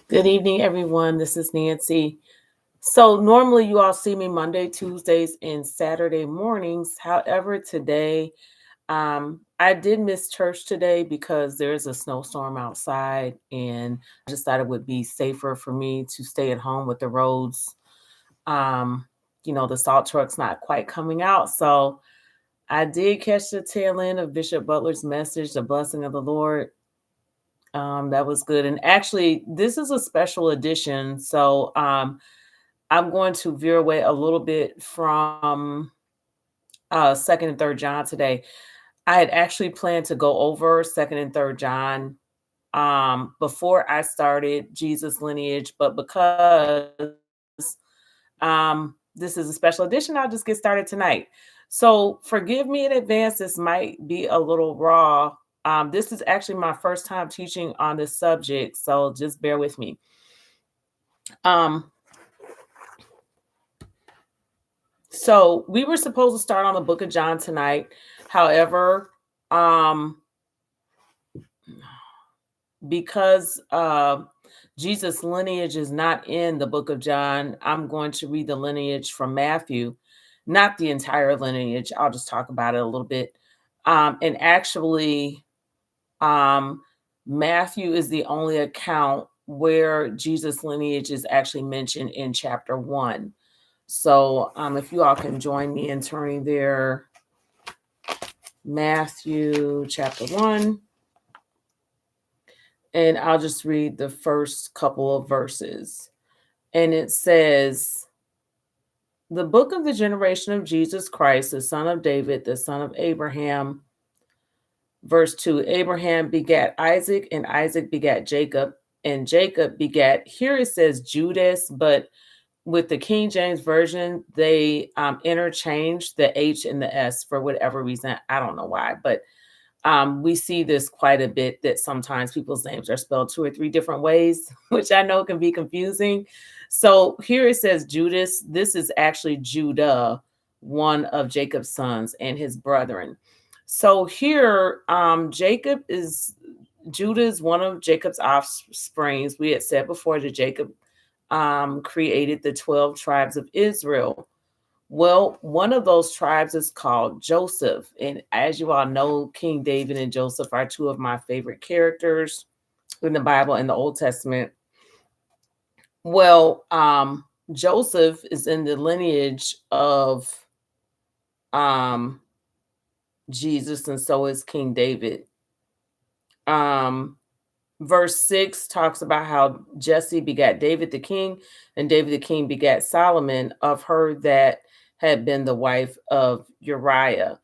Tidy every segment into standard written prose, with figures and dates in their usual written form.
Good evening, everyone. This is Nancy. So, normally you all see me Monday, Tuesdays, and Saturday mornings. However, today I did miss church today because there's a snowstorm outside, and I just thought it would be safer for me to stay at home with the roads. Um, the salt truck's not quite coming out. So, I did catch the tail end of Bishop Butler's message, The Blessing of the Lord. That was good. And actually, this is a special edition. So I'm going to veer away a little bit from second and third John today. I had actually planned to go over second and third John before I started Jesus Lineage, but because this is a special edition, I'll just get started tonight. So forgive me in advance, this might be a little raw. This is actually my first time teaching on this subject, so just bear with me. Um, so we were supposed to start on the book of John tonight. However, um, because Jesus' lineage is not in the book of John, I'm going to read the lineage from Matthew, not the entire lineage. I'll just talk about it a little bit. And actually, um, Matthew is the only account where Jesus' lineage is actually mentioned in chapter 1. So if you all can join me in turning there, Matthew chapter 1. And I'll just read the first couple of verses. And it says, the book of the generation of Jesus Christ, the son of David, the son of Abraham. Verse 2, Abraham begat Isaac, and Isaac begat Jacob, and Jacob begat, here it says Judas, but with the King James Version, they interchange the H and the S for whatever reason. I don't know why, but we see this quite a bit, that sometimes people's names are spelled 2 or 3 different ways, which I know can be confusing. So here it says Judas. This is actually Judah, one of Jacob's sons and his brethren. So here, Judah is one of Jacob's offsprings. We had said before that Jacob created the 12 tribes of Israel. Well, one of those tribes is called Joseph. And as you all know, King David and Joseph are two of my favorite characters in the Bible and the Old Testament. Well, Joseph is in the lineage of um, Jesus, and so is King David. Um, verse 6 talks about how Jesse begat David the king, and David the king begat Solomon of her that had been the wife of Uriah.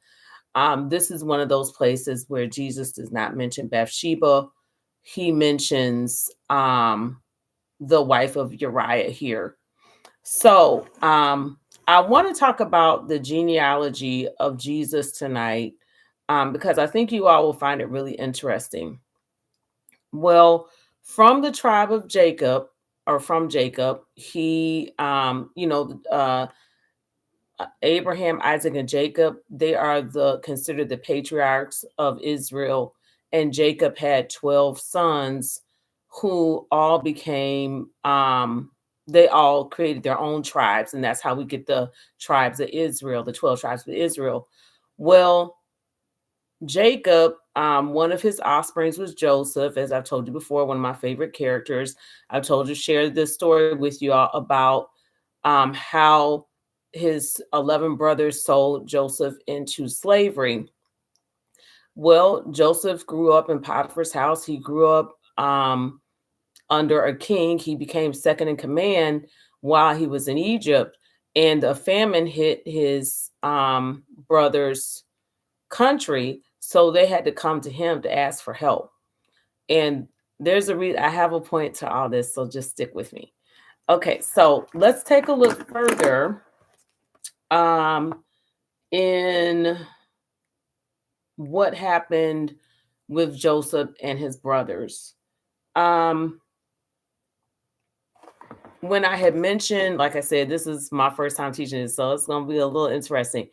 This is one of those places where Jesus does not mention Bathsheba. He mentions the wife of Uriah here. So I want to talk about the genealogy of Jesus tonight, because I think you all will find it really interesting. Well, from the tribe of Jacob, or from Jacob, he, Abraham, Isaac, and Jacob, they are considered the patriarchs of Israel. And Jacob had 12 sons who all became, they all created their own tribes. And that's how we get the tribes of Israel, the 12 tribes of Israel. Well, Jacob, one of his offsprings was Joseph, as I've told you before, one of my favorite characters. I've told you, shared this story with you all about how his 11 brothers sold Joseph into slavery. Well, Joseph grew up in Potiphar's house. He grew up under a king. He became second in command while he was in Egypt. And a famine hit his brothers' country. So they had to come to him to ask for help. And there's a reason. I have a point to all this, so just stick with me. Okay, so let's take a look further in what happened with Joseph and his brothers. When I had mentioned, like I said, this is my first time teaching this, so it's going to be a little interesting.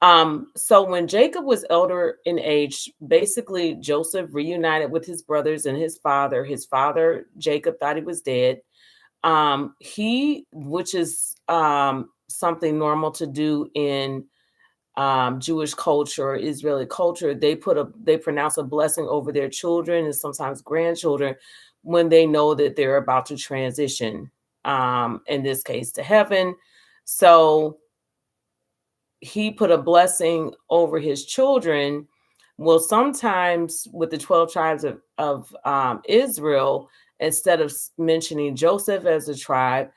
So when Jacob was elder in age, basically Joseph reunited with his brothers and his father. His father, Jacob, thought he was dead. Which is something normal to do in Jewish culture, Israeli culture, they pronounce a blessing over their children and sometimes grandchildren when they know that they're about to transition, in this case, to heaven. So he put a blessing over his children. Well, sometimes with the 12 tribes of Israel, instead of mentioning Joseph as a tribe,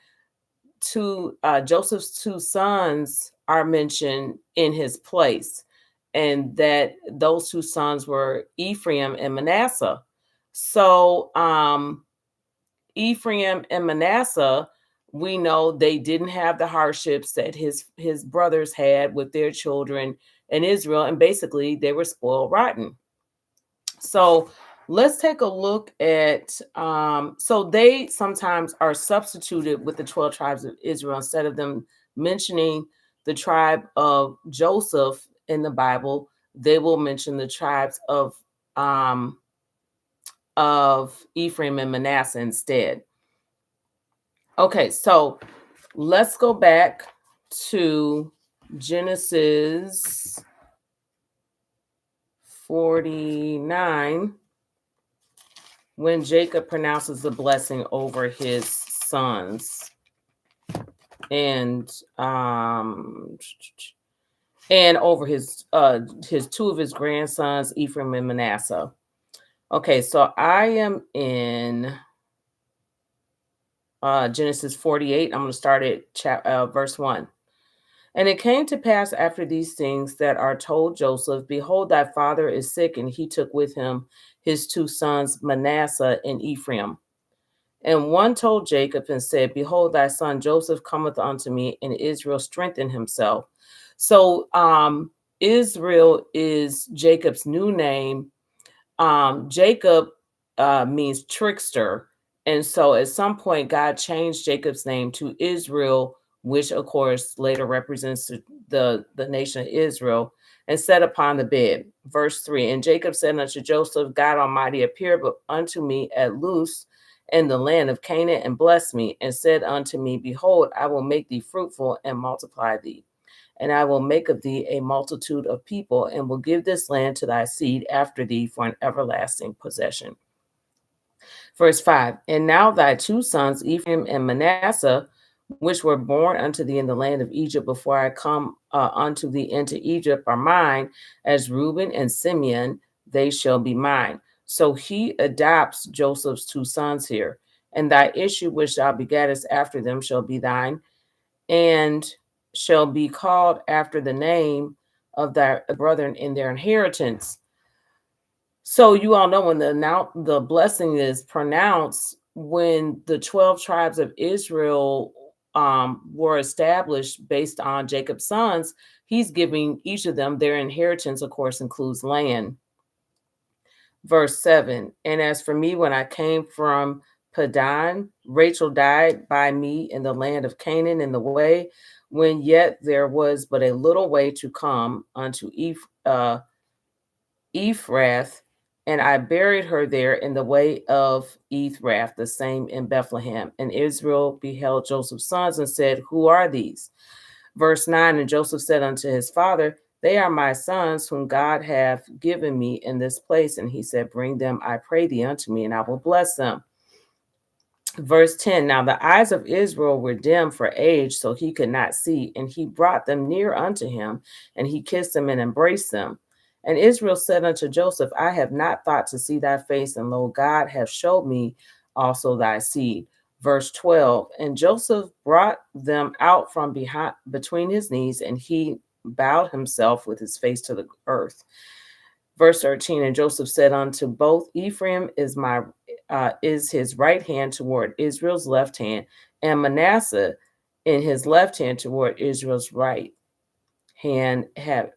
Joseph's two sons are mentioned in his place, and that those two sons were Ephraim and Manasseh. So Ephraim and Manasseh, we know they didn't have the hardships that his brothers had with their children in Israel, and basically they were spoiled rotten. So let's take a look at so they sometimes are substituted with the 12 tribes of Israel instead of them mentioning the tribe of Joseph in the Bible. They will mention the tribes of Ephraim and Manasseh instead. Okay, so let's go back to Genesis 49 when Jacob pronounces the blessing over his sons and over his two of his grandsons, Ephraim and Manasseh. Okay, so I am in Genesis 48. I'm going to start at verse 1. And it came to pass after these things that are told Joseph, behold, thy father is sick, and he took with him his two sons, Manasseh and Ephraim. And one told Jacob and said, behold, thy son Joseph cometh unto me, and Israel strengthened himself. So Israel is Jacob's new name. Jacob means trickster. And so at some point, God changed Jacob's name to Israel, which of course later represents the nation of Israel, and set upon the bed. Verse 3, and Jacob said unto Joseph, God Almighty appeared unto me at Luz in the land of Canaan, and blessed me, and said unto me, behold, I will make thee fruitful and multiply thee. And I will make of thee a multitude of people, and will give this land to thy seed after thee for an everlasting possession. Verse 5, and now thy two sons, Ephraim and Manasseh, which were born unto thee in the land of Egypt before I come unto thee into Egypt, are mine, as Reuben and Simeon, they shall be mine. So he adopts Joseph's two sons here. And thy issue which thou begettest after them shall be thine, and shall be called after the name of thy brethren in their inheritance. So you all know when the blessing is pronounced, when the 12 tribes of Israel were established based on Jacob's sons, he's giving each of them their inheritance, of course, includes land. Verse 7, and as for me, when I came from Padan, Rachel died by me in the land of Canaan in the way, when yet there was but a little way to come unto Ephrath, and I buried her there in the way of Ephrath, the same in Bethlehem. And Israel beheld Joseph's sons and said, who are these? Verse 9, and Joseph said unto his father, they are my sons whom God hath given me in this place. And he said, bring them, I pray thee, unto me, and I will bless them. Verse 10, now the eyes of Israel were dim for age, so he could not see. And he brought them near unto him, and he kissed them and embraced them. And Israel said unto Joseph, I have not thought to see thy face, and lo, God hath showed me also thy seed. Verse 12, and Joseph brought them out from between his knees, and he bowed himself with his face to the earth. Verse 13, and Joseph said unto both, Ephraim is his right hand toward Israel's left hand, and Manasseh in his left hand toward Israel's right hand,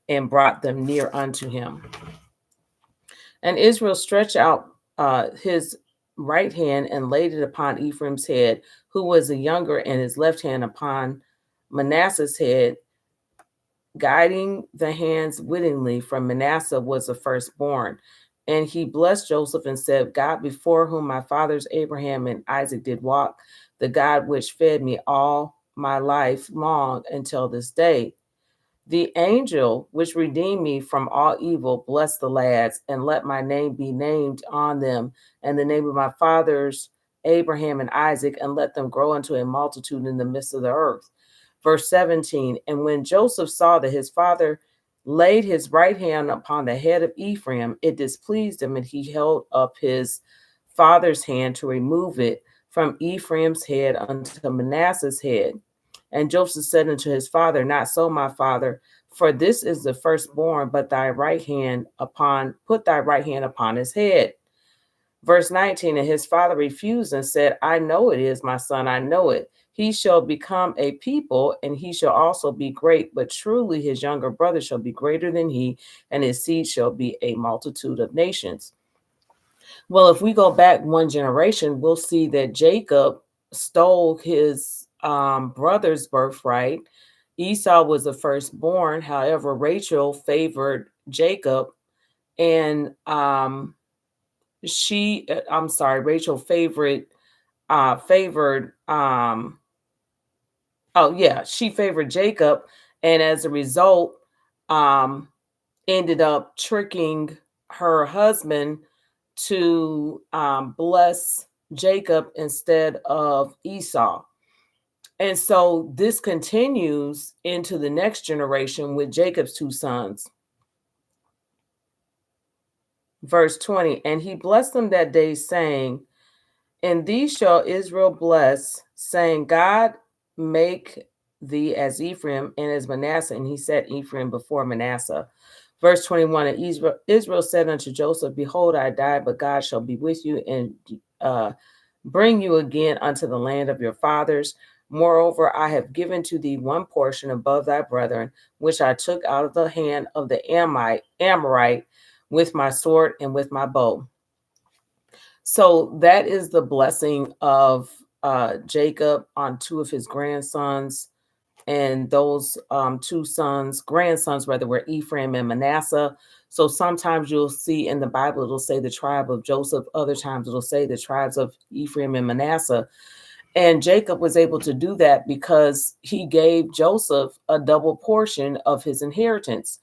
and brought them near unto him. And Israel stretched out his right hand and laid it upon Ephraim's head, who was the younger, and his left hand upon Manasseh's head, guiding the hands wittingly from Manasseh was the firstborn. And he blessed Joseph and said, God, before whom my fathers Abraham and Isaac did walk, the God which fed me all my life long until this day. The angel which redeemed me from all evil, bless the lads, and let my name be named on them, and the name of my fathers Abraham and Isaac, and let them grow into a multitude in the midst of the earth. Verse 17, and when Joseph saw that his father laid his right hand upon the head of Ephraim, it displeased him, and he held up his father's hand to remove it from Ephraim's head unto Manasseh's head. And Joseph said unto his father, not so, my father, for this is the firstborn, but put thy right hand upon his head. Verse 19, and his father refused and said, I know it is, my son, I know it. He shall become a people, and he shall also be great, but truly his younger brother shall be greater than he, and his seed shall be a multitude of nations. Well, if we go back one generation, we'll see that Jacob stole his brother's birthright. Esau was the firstborn. However, Rachel favored Jacob, and Rachel she favored Jacob, and as a result, um, ended up tricking her husband to bless Jacob instead of Esau. And so this continues into the next generation with Jacob's two sons. Verse 20, and he blessed them that day, saying, and these shall Israel bless, saying, God make thee as Ephraim and as Manasseh. And he set Ephraim before Manasseh. Verse 21, and Israel said unto Joseph, behold, I die, but God shall be with you and bring you again unto the land of your fathers. Moreover, I have given to thee one portion above thy brethren, which I took out of the hand of the Amorite with my sword and with my bow. So that is the blessing of Jacob on two of his grandsons. And those grandsons, were Ephraim and Manasseh. So sometimes you'll see in the Bible, it'll say the tribe of Joseph. Other times it'll say the tribes of Ephraim and Manasseh. And Jacob was able to do that because he gave Joseph a double portion of his inheritance.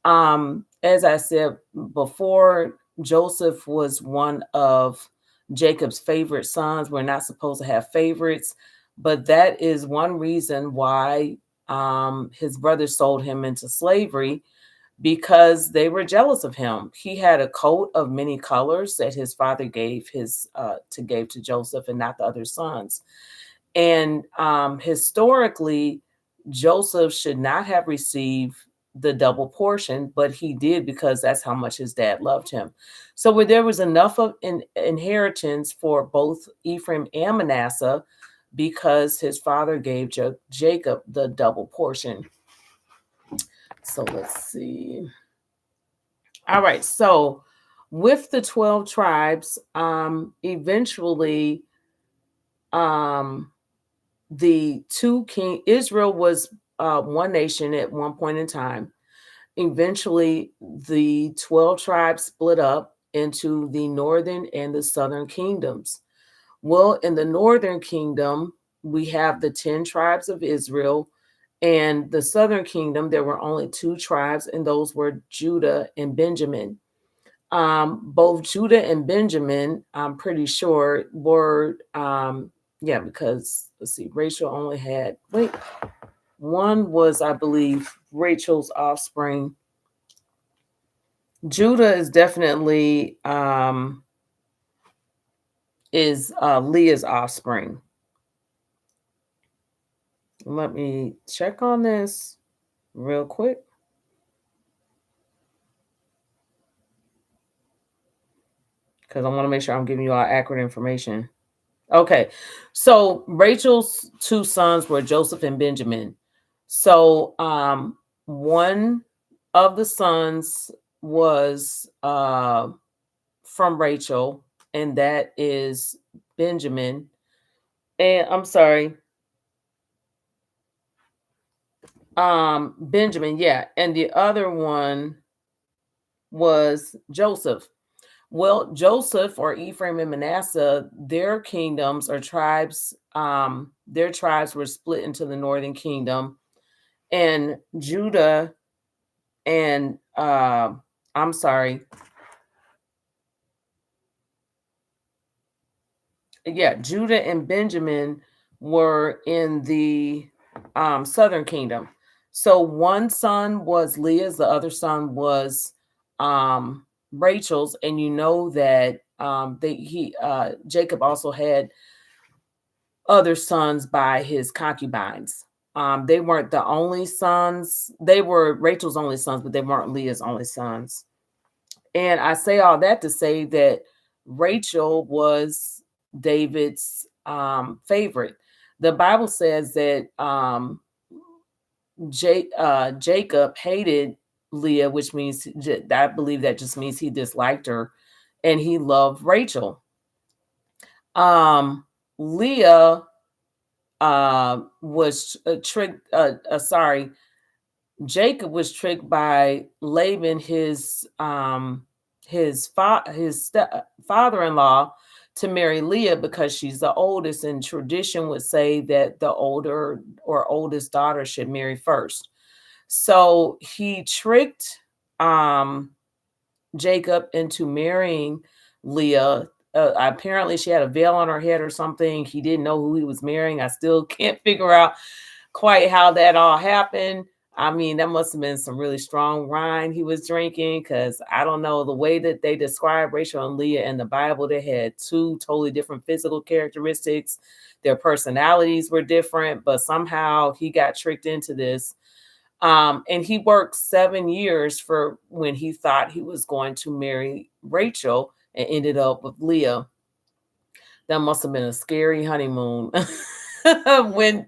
As I said before, Joseph was one of Jacob's favorite sons. We're not supposed to have favorites, but that is one reason why his brothers sold him into slavery, because they were jealous of him. He had a coat of many colors that his father gave to Joseph and not the other sons. And historically, Joseph should not have received the double portion, but he did because that's how much his dad loved him. So where there was enough of an inheritance for both Ephraim and Manasseh, because his father gave Jacob the double portion. So let's see. All right. So with the 12 tribes, eventually, the two king Israel was one nation at one point in time. Eventually, the 12 tribes split up into the northern and the southern kingdoms. Well, in the northern kingdom, we have the 10 tribes of Israel. And the southern kingdom, there were only two tribes, and those were Judah and Benjamin. Both Judah and Benjamin, I'm pretty sure, were, because let's see, Rachel only had, one was, I believe, Rachel's offspring. Judah is definitely Leah's offspring. Let me check on this real quick. Because I want to make sure I'm giving you all accurate information. Okay. So Rachel's two sons were Joseph and Benjamin. So one of the sons was from Rachel, and that is Benjamin. And I'm sorry. Benjamin, yeah. And the other one was Joseph. Well, Joseph or Ephraim and Manasseh, their kingdoms or tribes, their tribes were split into the northern kingdom, and Judah and I'm sorry, yeah, Judah and Benjamin were in the southern kingdom. So one son was Leah's, the other son was Rachel's, and you know that Jacob also had other sons by his concubines. They weren't the only sons. They were Rachel's only sons, but they weren't Leah's only sons. And I say all that to say that Rachel was David's favorite. The Bible says that Jacob hated Leah, which means I believe that just means he disliked her, and he loved Rachel. Leah was tricked. Jacob was tricked by Laban, his father-in-law, to marry Leah because she's the oldest, and tradition would say that the older or oldest daughter should marry first. So he tricked Jacob into marrying Leah. Apparently, she had a veil on her head or something. He didn't know who he was marrying. I still can't figure out quite how that all happened. I mean, that must have been some really strong wine he was drinking, because I don't know, the way that they describe Rachel and Leah in the Bible, they had two totally different physical characteristics. Their personalities were different, but somehow he got tricked into this. And he worked 7 years for when he thought he was going to marry Rachel and ended up with Leah. That must have been a scary honeymoon when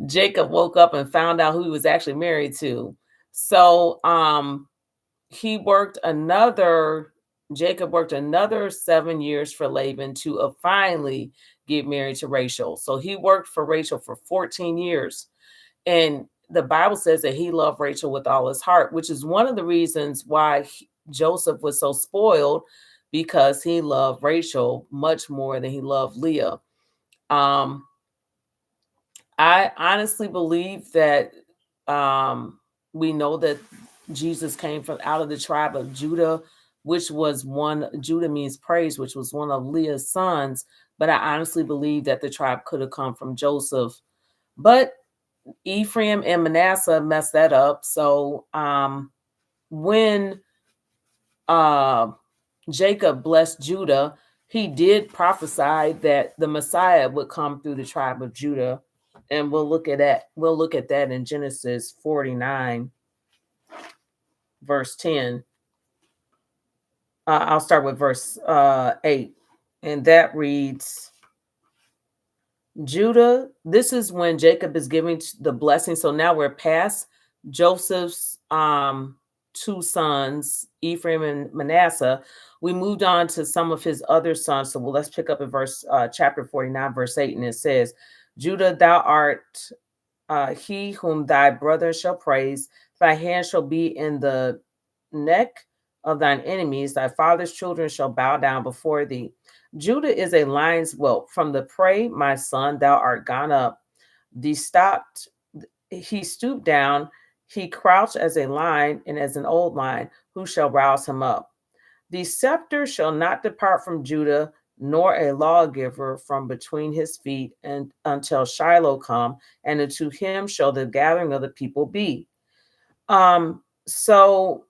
Jacob woke up and found out who he was actually married to. So he worked another Jacob worked another 7 years for Laban to finally get married to Rachel. So he worked for Rachel for 14 years. And the Bible says that he loved Rachel with all his heart, which is one of the reasons why Joseph was so spoiled, because he loved Rachel much more than he loved Leah. Um, I honestly believe that we know that Jesus came from out of the tribe of Judah, which was Judah means praise, which was one of Leah's sons. But I honestly believe that the tribe could have come from Joseph. But Ephraim and Manasseh messed that up. So when Jacob blessed Judah, he did prophesy that the Messiah would come through the tribe of Judah. And we'll look at that. We'll look at that in Genesis 49, verse 10. I'll start with verse 8. And that reads, Judah, this is when Jacob is giving the blessing. So now we're past Joseph's two sons, Ephraim and Manasseh. We moved on to some of his other sons. So let's pick up in chapter 49, verse 8. And it says, Judah, thou art he whom thy brother shall praise. Thy hand shall be in the neck of thine enemies. Thy father's children shall bow down before thee. Judah is a lion's whelp. From the prey, my son, thou art gone up. He stooped down. He crouched as a lion and as an old lion. Who shall rouse him up? The scepter shall not depart from Judah, nor a lawgiver from between his feet, and until Shiloh come, and unto him shall the gathering of the people be. So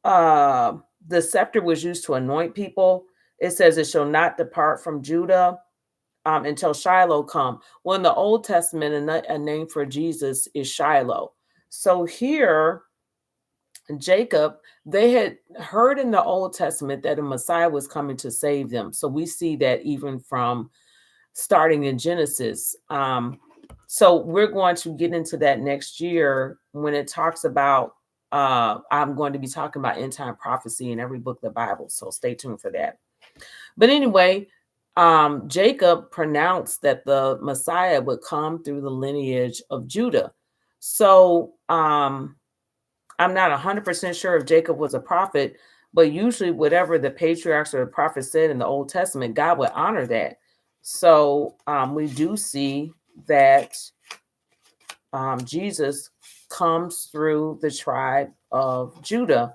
the scepter was used to anoint people. It says it shall not depart from Judah until Shiloh come. Well, in the Old Testament, a name for Jesus is Shiloh. So here, Jacob, they had heard in the Old Testament that a Messiah was coming to save them. So we see that even from starting in Genesis. So we're going to get into that next year when it talks about, I'm going to be talking about end time prophecy in every book of the Bible. So stay tuned for that. But anyway, Jacob pronounced that the Messiah would come through the lineage of Judah. So I'm not 100% sure if Jacob was a prophet, but usually whatever the patriarchs or the prophets said in the Old Testament, God would honor that. So we do see that Jesus comes through the tribe of Judah.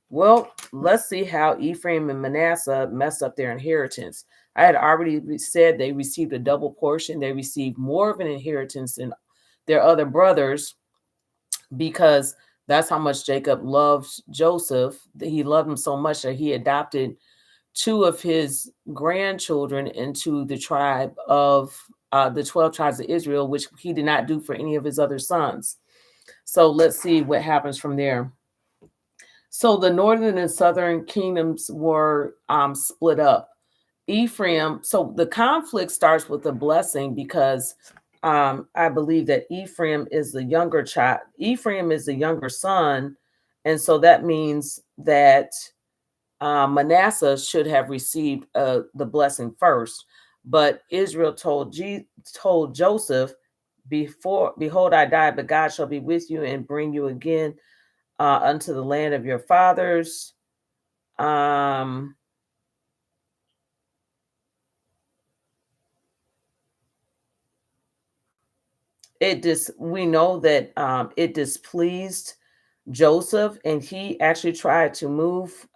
Well, let's see how Ephraim and Manasseh messed up their inheritance. I had already said they received a double portion. They received more of an inheritance than their other brothers because that's how much Jacob loved Joseph. He loved him so much that he adopted two of his grandchildren into the tribe of the 12 tribes of Israel, which he did not do for any of his other sons. So let's see what happens from there. So the northern and southern kingdoms were split up. Ephraim, so the conflict starts with a blessing because I believe that Ephraim is the younger child. Ephraim is the younger son. And so that means that Manasseh should have received the blessing first. But Israel told Joseph, behold, I die, but God shall be with you and bring you again unto the land of your fathers. We know that it displeased Joseph, and he actually tried to move.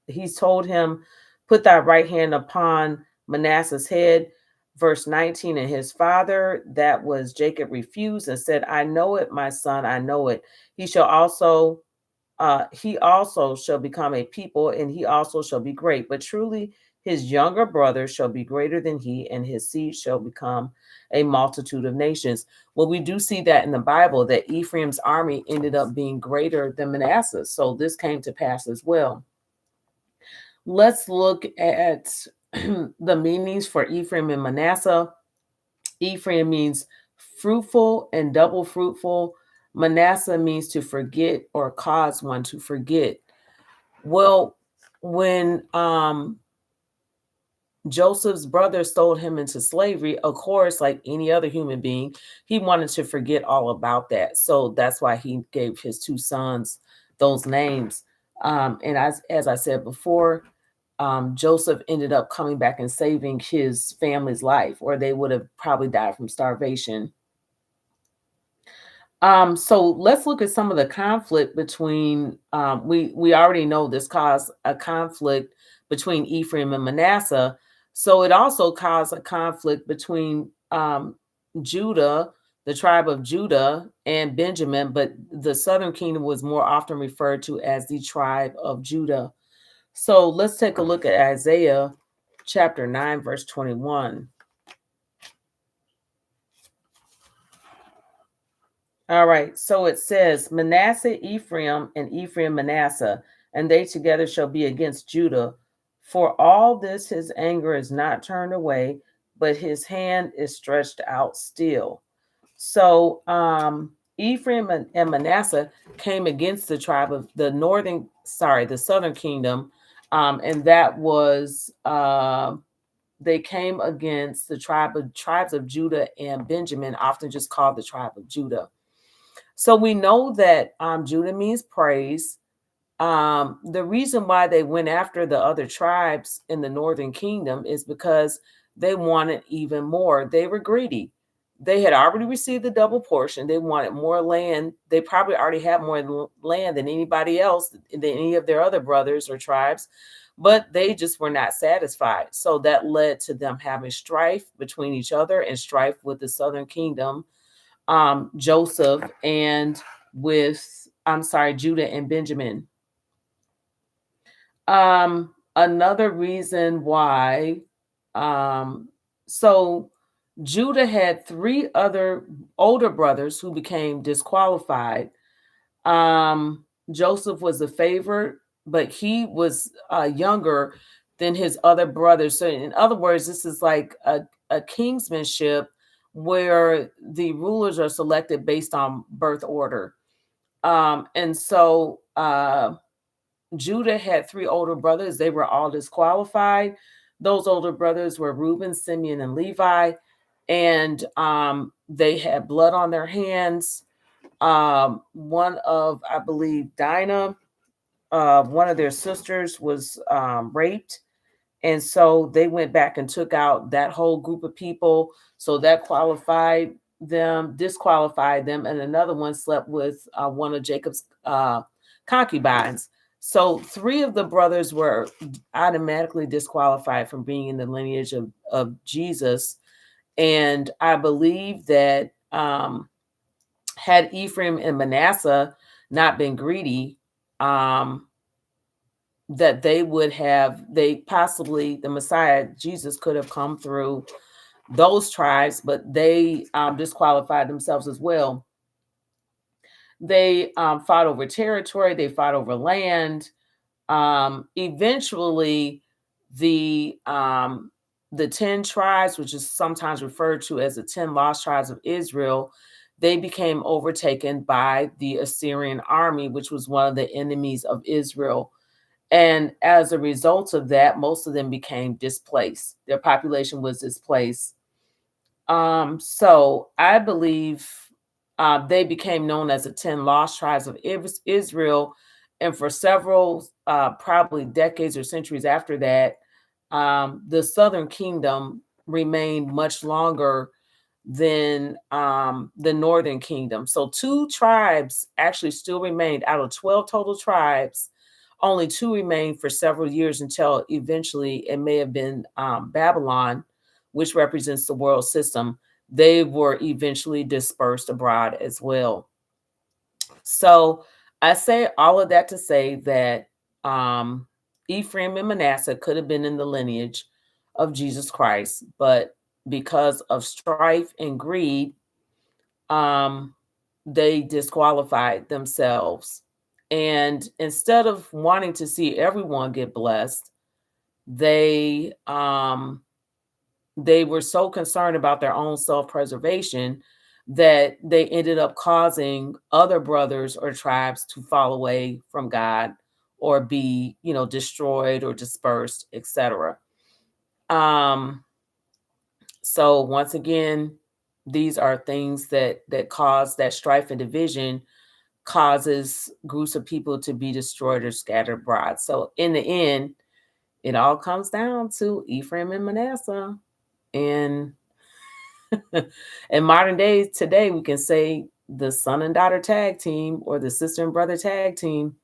He's told him, "Put thy right hand upon Manasseh's head." Verse 19, and his father, that was Jacob, refused and said, "I know it, my son, I know it. He also shall become a people, and he also shall be great. But truly, his younger brother shall be greater than he, and his seed shall become a multitude of nations." Well, we do see that in the Bible that Ephraim's army ended up being greater than Manasseh. So this came to pass as well. Let's look at the meanings for Ephraim and Manasseh. Ephraim means fruitful and double fruitful. Manasseh means to forget or cause one to forget. Well, when Joseph's brother sold him into slavery, of course, like any other human being, he wanted to forget all about that. So that's why he gave his two sons those names. And as I said before, Joseph ended up coming back and saving his family's life, or they would have probably died from starvation. So let's look at some of the conflict between. We already know this caused a conflict between Ephraim and Manasseh. So it also caused a conflict between Judah, the tribe of Judah, and Benjamin. But the southern kingdom was more often referred to as the tribe of Judah. So let's take a look at Isaiah chapter 9, verse 21. All right, so it says, Manasseh Ephraim and Ephraim Manasseh, and they together shall be against Judah. For all this his anger is not turned away, but his hand is stretched out still. So Ephraim and Manasseh came against the tribe of the southern kingdom, and that was they came against the tribes of Judah and Benjamin, often just called the tribe of Judah. So we know that Judah means praise. The reason why they went after the other tribes in the northern kingdom is because they wanted even more. They were greedy. They had already received the double portion. They wanted more land. They probably already had more land than anybody else, than any of their other brothers or tribes, but they just were not satisfied. So that led to them having strife between each other and strife with the southern kingdom, Joseph, and Judah and Benjamin. Another reason why, so Judah had three other older brothers who became disqualified. Joseph was a favorite, but he was younger than his other brothers. So, in other words, this is like a kingsmanship where the rulers are selected based on birth order. And so Judah had three older brothers. They were all disqualified. Those older brothers were Reuben, Simeon, and Levi, and they had blood on their hands. One of, I believe, Dinah, one of their sisters was raped. And so they went back and took out that whole group of people. So that disqualified them. And another one slept with one of Jacob's concubines. So three of the brothers were automatically disqualified from being in the lineage of Jesus. And I believe that had Ephraim and Manasseh not been greedy, that the Messiah, Jesus, could have come through those tribes, but they disqualified themselves as well. They fought over territory, they fought over land. Eventually, the 10 tribes, which is sometimes referred to as the 10 lost tribes of Israel, they became overtaken by the Assyrian army, which was one of the enemies of Israel. And as a result of that, most of them became displaced. Their population was displaced. So I believe they became known as the 10 lost tribes of Israel. And for several, probably decades or centuries after that, the southern kingdom remained much longer than the northern kingdom. So 2 tribes actually still remained out of 12 total tribes. Only 2 remained for several years until eventually it may have been Babylon, which represents the world system. They were eventually dispersed abroad as well. So I say all of that to say that Ephraim and Manasseh could have been in the lineage of Jesus Christ, but because of strife and greed, they disqualified themselves. And instead of wanting to see everyone get blessed, they were so concerned about their own self-preservation that they ended up causing other brothers or tribes to fall away from God or be, destroyed or dispersed, etc. So once again, these are things that cause that strife and division, causes groups of people to be destroyed or scattered abroad. So in the end, it all comes down to Ephraim and Manasseh. And in modern days, today, we can say the son and daughter tag team or the sister and brother tag team.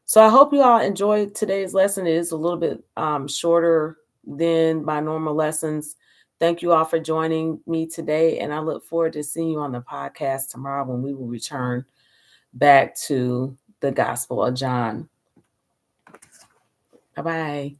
So I hope you all enjoyed today's lesson. It is a little bit shorter than my normal lessons. Thank you all for joining me today. And I look forward to seeing you on the podcast tomorrow when we will return back to the Gospel of John. Bye-bye.